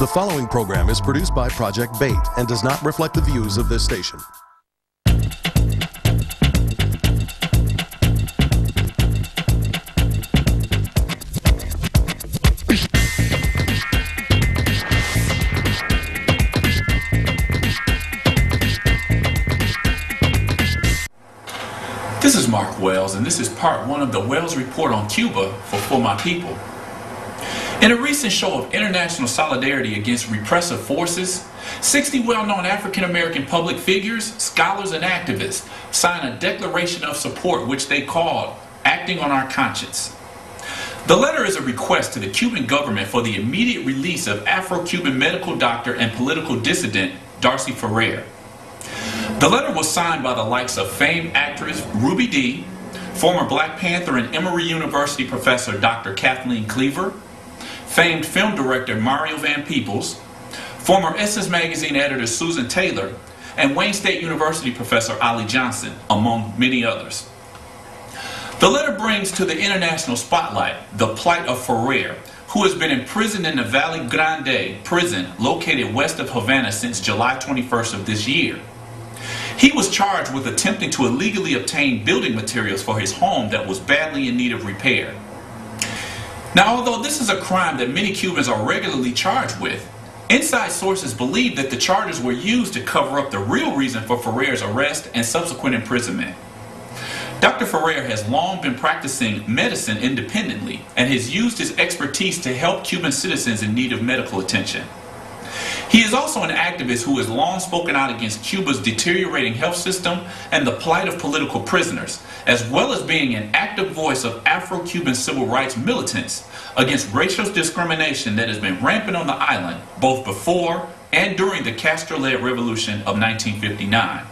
The following program is produced by Project Bait and does not reflect the views of this station. This is Mark Wells, and this is part one of the Wells Report on Cuba for My People. In a recent show of international solidarity against repressive forces, 60 well-known African-American public figures, scholars, and activists signed a declaration of support which they called Acting on Our Conscience. The letter is a request to the Cuban government for the immediate release of Afro-Cuban medical doctor and political dissident Darsi Ferrer. The letter was signed by the likes of famed actress Ruby Dee, former Black Panther and Emory University professor Dr. Kathleen Cleaver, famed film director Melvin Van Peebles, former Essence magazine editor Susan Taylor, and Wayne State University professor Ali Johnson, among many others. The letter brings to the international spotlight the plight of Ferrer, who has been imprisoned in the Valle Grande prison located west of Havana since July 21st of this year. He was charged with attempting to illegally obtain building materials for his home that was badly in need of repair. Now, although this is a crime that many Cubans are regularly charged with, inside sources believe that the charges were used to cover up the real reason for Ferrer's arrest and subsequent imprisonment. Dr. Ferrer has long been practicing medicine independently and has used his expertise to help Cuban citizens in need of medical attention. He is also an activist who has long spoken out against Cuba's deteriorating health system and the plight of political prisoners, as well as being an active voice of Afro-Cuban civil rights militants against racial discrimination that has been rampant on the island both before and during the Castro-led revolution of 1959.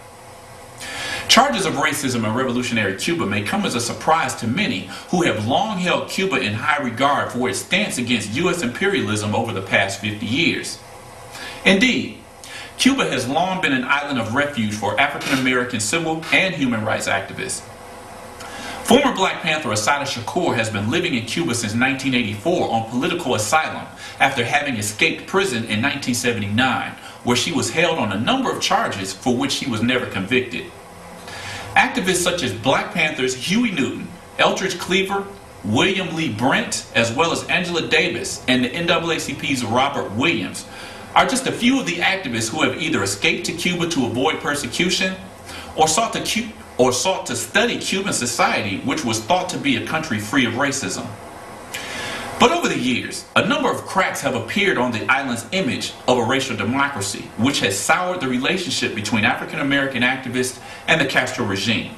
Charges of racism in revolutionary Cuba may come as a surprise to many who have long held Cuba in high regard for its stance against U.S. imperialism over the past 50 years. Indeed, Cuba has long been an island of refuge for African-American civil and human rights activists. Former Black Panther Assata Shakur has been living in Cuba since 1984 on political asylum after having escaped prison in 1979, where she was held on a number of charges for which she was never convicted. Activists such as Black Panther's Huey Newton, Eldridge Cleaver, William Lee Brent, as well as Angela Davis and the NAACP's Robert Williams are just a few of the activists who have either escaped to Cuba to avoid persecution or sought to study Cuban society, which was thought to be a country free of racism. But over the years, a number of cracks have appeared on the island's image of a racial democracy, which has soured the relationship between African-American activists and the Castro regime.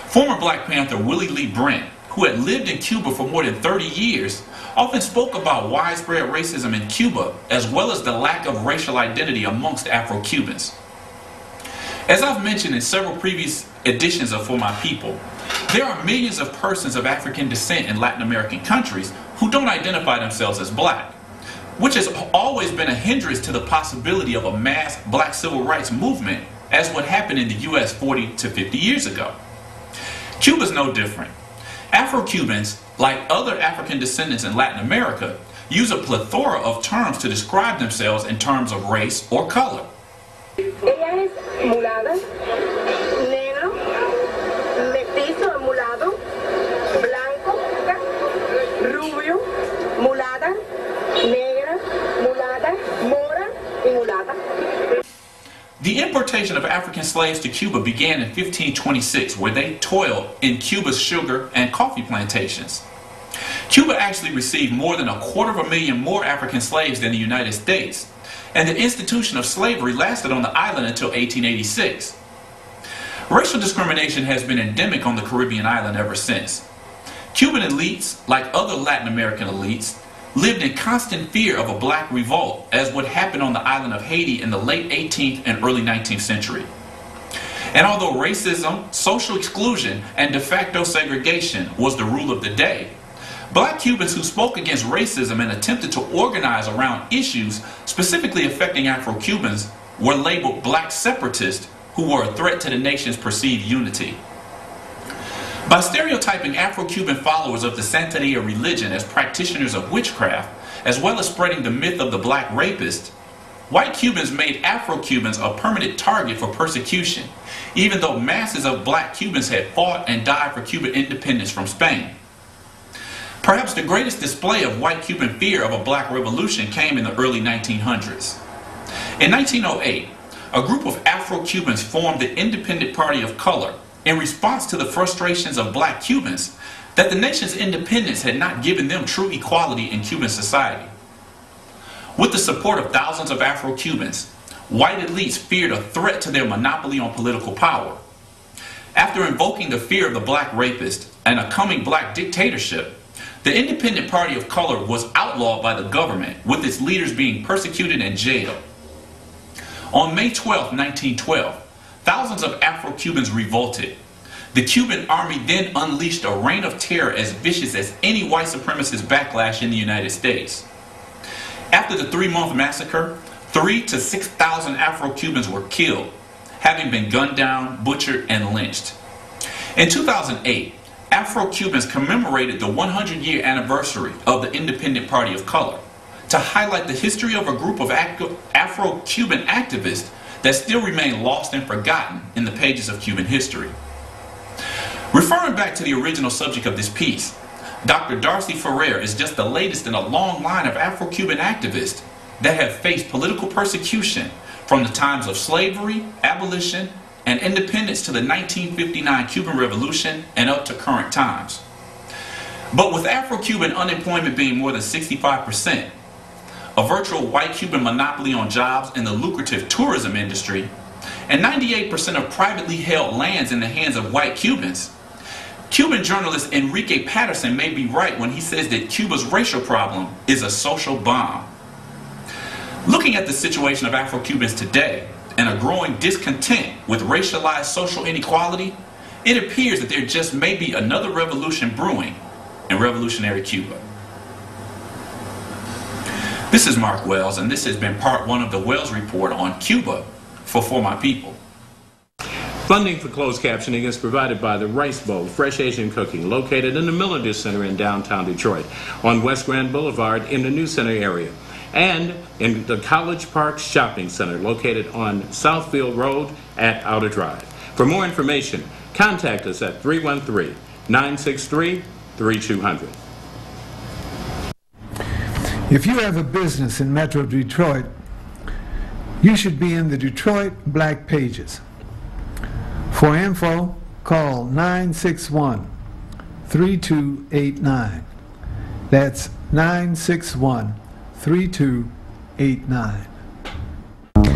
Former Black Panther Willie Lee Brent, who had lived in Cuba for more than 30 years, often spoke about widespread racism in Cuba, as well as the lack of racial identity amongst Afro-Cubans. As I've mentioned in several previous editions of For My People, there are millions of persons of African descent in Latin American countries who don't identify themselves as black, which has always been a hindrance to the possibility of a mass black civil rights movement, as what happened in the U.S. 40 to 50 years ago. Cuba's no different. Afro-Cubans, like other African descendants in Latin America, use a plethora of terms to describe themselves in terms of race or color. Ella es mulata, negro, mestizo, mulato, blanco, rubio, mulata, negra, mulata, mora, y mulata. The importation of African slaves to Cuba began in 1526, where they toiled in Cuba's sugar and coffee plantations. Cuba actually received more than 250,000 more African slaves than the United States, and the institution of slavery lasted on the island until 1886. Racial discrimination has been endemic on the Caribbean island ever since. Cuban elites, like other Latin American elites, lived in constant fear of a black revolt, as what happened on the island of Haiti in the late 18th and early 19th century. And although racism, social exclusion, and de facto segregation was the rule of the day, Black Cubans who spoke against racism and attempted to organize around issues specifically affecting Afro-Cubans were labeled black separatists who were a threat to the nation's perceived unity. By stereotyping Afro-Cuban followers of the Santeria religion as practitioners of witchcraft, as well as spreading the myth of the black rapist, white Cubans made Afro-Cubans a permanent target for persecution, even though masses of black Cubans had fought and died for Cuban independence from Spain. Perhaps the greatest display of white Cuban fear of a black revolution came in the early 1900s. In 1908, a group of Afro-Cubans formed the Independent Party of Color in response to the frustrations of black Cubans that the nation's independence had not given them true equality in Cuban society. With the support of thousands of Afro-Cubans, white elites feared a threat to their monopoly on political power. After invoking the fear of the black rapist and a coming black dictatorship, the Independent Party of Color was outlawed by the government, with its leaders being persecuted and jailed. On May 12, 1912, thousands of Afro-Cubans revolted. The Cuban army then unleashed a reign of terror as vicious as any white supremacist backlash in the United States. After the 3-month massacre, 3,000 to 6,000 Afro-Cubans were killed, having been gunned down, butchered, and lynched. In 2008, Afro-Cubans commemorated the 100-year anniversary of the Independent Party of Color to highlight the history of a group of Afro-Cuban activists that still remain lost and forgotten in the pages of Cuban history. Referring back to the original subject of this piece, Dr. Darsi Ferrer is just the latest in a long line of Afro-Cuban activists that have faced political persecution from the times of slavery, abolition, and independence to the 1959 Cuban Revolution and up to current times. But with Afro-Cuban unemployment being more than 65%, a virtual white Cuban monopoly on jobs in the lucrative tourism industry, and 98% of privately held lands in the hands of white Cubans, Cuban journalist Enrique Patterson may be right when he says that Cuba's racial problem is a social bomb. Looking at the situation of Afro-Cubans today and a growing discontent with racialized social inequality, it appears that there just may be another revolution brewing in revolutionary Cuba. This is Mark Wells, and this has been part 1 of the Wells Report on Cuba for My People. Funding for closed captioning is provided by the Rice Bowl, Fresh Asian Cooking, located in the Millender Center in downtown Detroit, on West Grand Boulevard in the New Center area, and in the College Park Shopping Center, located on Southfield Road at Outer Drive. For more information, contact us at 313-963-3200. If you have a business in Metro Detroit, you should be in the Detroit Black Pages. For info, call 961-3289. That's 961-3289.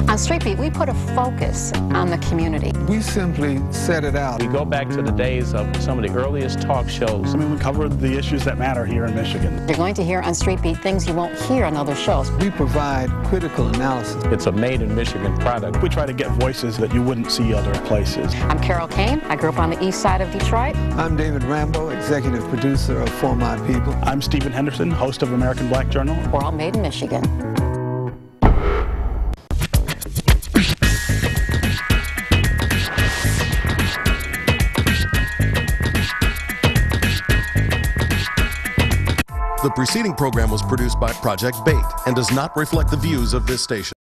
On Street Beat, we put a focus on the community. We simply set it out. We go back to the days of some of the earliest talk shows. I mean, we cover the issues that matter here in Michigan. You're going to hear on Street Beat things you won't hear on other shows. We provide critical analysis. It's a made-in-Michigan product. We try to get voices that you wouldn't see other places. I'm Carol Kane. I grew up on the east side of Detroit. I'm David Rambo, executive producer of For My People. I'm Stephen Henderson, host of American Black Journal. We're all made in Michigan. The preceding program was produced by Project Bait and does not reflect the views of this station.